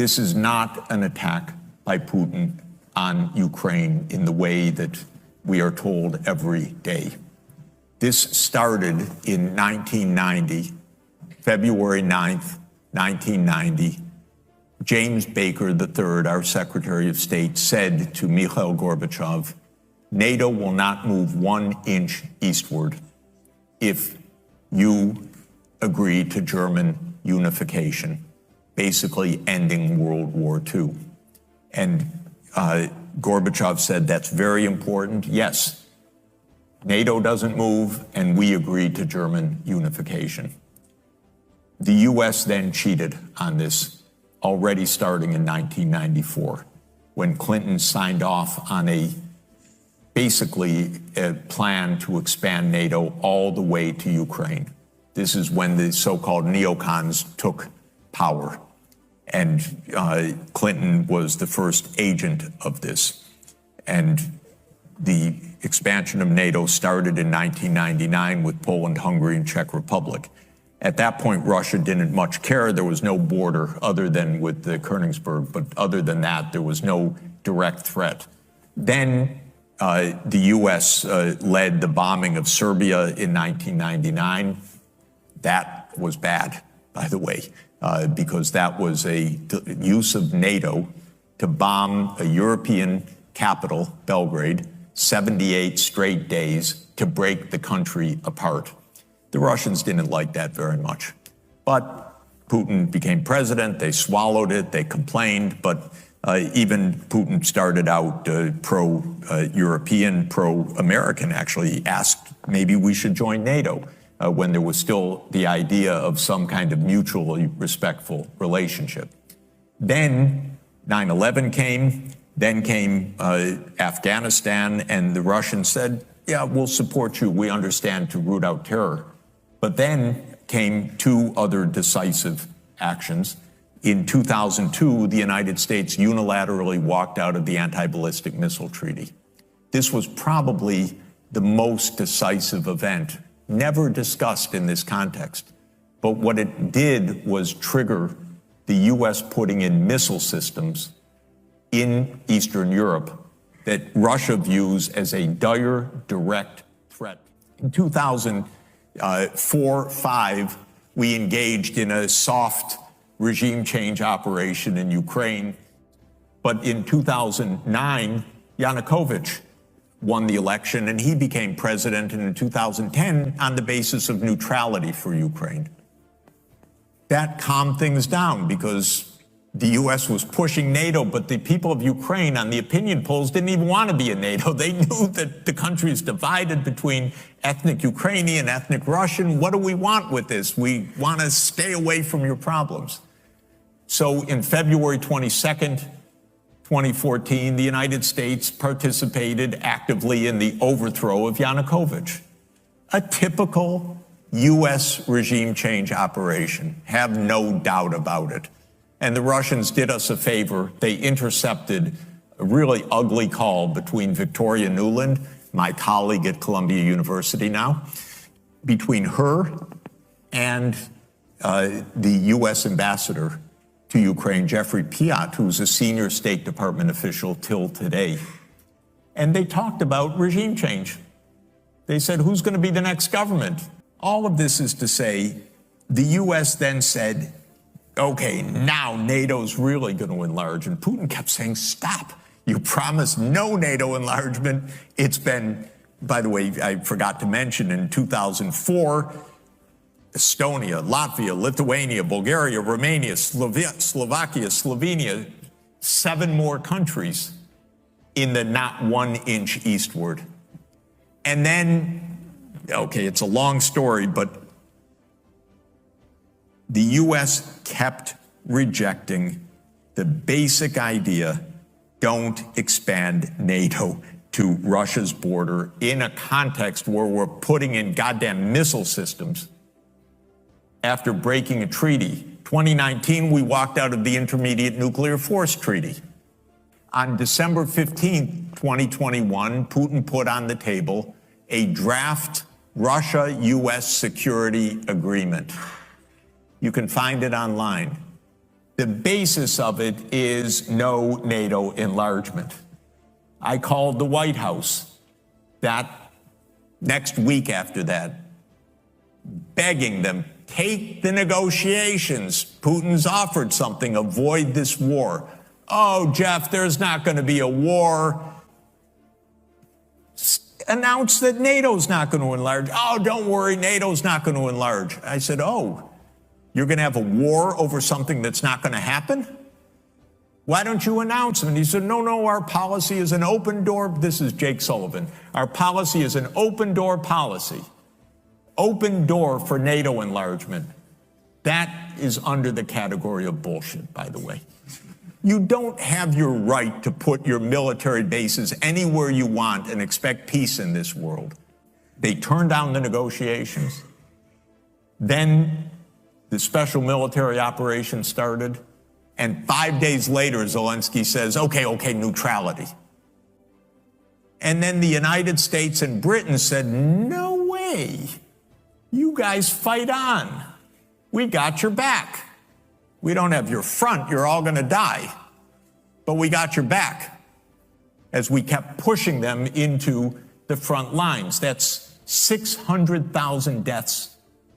This is not an attack by Putin on Ukraine in the way that we are told every day. This started in 1990, February 9th, 1990. James Baker III, our Secretary of State, said to Mikhail Gorbachev, NATO will not move 1 inch eastward if you agree to German unification, basically ending World War II. And Gorbachev said, that's very important. Yes, NATO doesn't move, and we agreed to German unification. The U.S. then cheated on this, already starting in 1994, when Clinton signed off on basically a plan to expand NATO all the way to Ukraine. This is when the so-called neocons took power, and Clinton was the first agent of this. And the expansion of NATO started in 1999 with Poland, Hungary, and Czech Republic. At that point, Russia didn't much care. There was no border other than with the Königsberg, but other than that, there was no direct threat. Then the U.S. led the bombing of Serbia in 1999. That was bad, by the way, because that was a use of NATO to bomb a European capital, Belgrade, 78 straight days to break the country apart. The Russians didn't like that very much. But Putin became president, they swallowed it, they complained, but even Putin started out pro-European, pro-American, actually asked maybe we should join NATO when there was still the idea of some kind of mutually respectful relationship. Then 9/11 came, then came Afghanistan, and the Russians said, yeah, we'll support you, we understand, to root out terror. But then came 2 other decisive actions. In 2002, the United States unilaterally walked out of the Anti-Ballistic Missile Treaty. This was probably the most decisive event, never discussed in this context. But what it did was trigger the U.S. putting in missile systems in Eastern Europe that Russia views as a dire, direct threat. In 2004-05, we engaged in a soft regime change operation in Ukraine. But in 2009, Yanukovych won the election and he became president, and in 2010 on the basis of neutrality for Ukraine. That calmed things down because the U.S. was pushing NATO, but the people of Ukraine on the opinion polls didn't even want to be in NATO. They knew that the country is divided between ethnic Ukrainian, ethnic Russian. What do we want with this? We want to stay away from your problems. So in February 22nd, 2014, the United States participated actively in the overthrow of Yanukovych. A typical U.S. regime change operation, have no doubt about it. And the Russians did us a favor. They intercepted a really ugly call between Victoria Nuland, my colleague at Columbia University now, between her and the U.S. ambassador to Ukraine, Jeffrey Piat, who's a senior State Department official till today. And they talked about regime change. They said, who's going to be the next government? All of this is to say, the U.S. then said, okay, now NATO's really going to enlarge. And Putin kept saying, stop. You promised no NATO enlargement. It's been, by the way, I forgot to mention, in 2004, Estonia, Latvia, Lithuania, Bulgaria, Romania, Slovakia, Slovenia, 7 more countries in the not 1 inch eastward. And then, okay, it's a long story, but the U.S. kept rejecting the basic idea, don't expand NATO to Russia's border in a context where we're putting in goddamn missile systems after breaking a treaty. 2019, we walked out of the Intermediate Nuclear Force Treaty. On December 15, 2021, Putin put on the table a draft Russia-U.S. security agreement. You can find it online. The basis of it is no NATO enlargement. I called the White House that next week after that, begging them, take the negotiations. Putin's offered something, avoid this war. Oh, Jeff, there's not going to be a war. Announce that NATO's not going to enlarge. Oh, don't worry, NATO's not going to enlarge. I said, oh, you're going to have a war over something that's not going to happen? Why don't you announce them? And he said, no, our policy is an open door. This is Jake Sullivan. Our policy is an open door policy. Open door for NATO enlargement. That is under the category of bullshit, by the way. You don't have your right to put your military bases anywhere you want and expect peace in this world. They turned down the negotiations. Then the special military operation started. And 5 days later, Zelensky says, okay, neutrality. And then the United States and Britain said, no way. You guys fight on. We got your back. We don't have your front. You're all going to die. But we got your back as we kept pushing them into the front lines. That's 600,000 deaths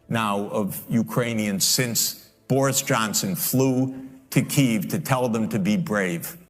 now of Ukrainians since Boris Johnson flew to Kyiv to tell them to be brave.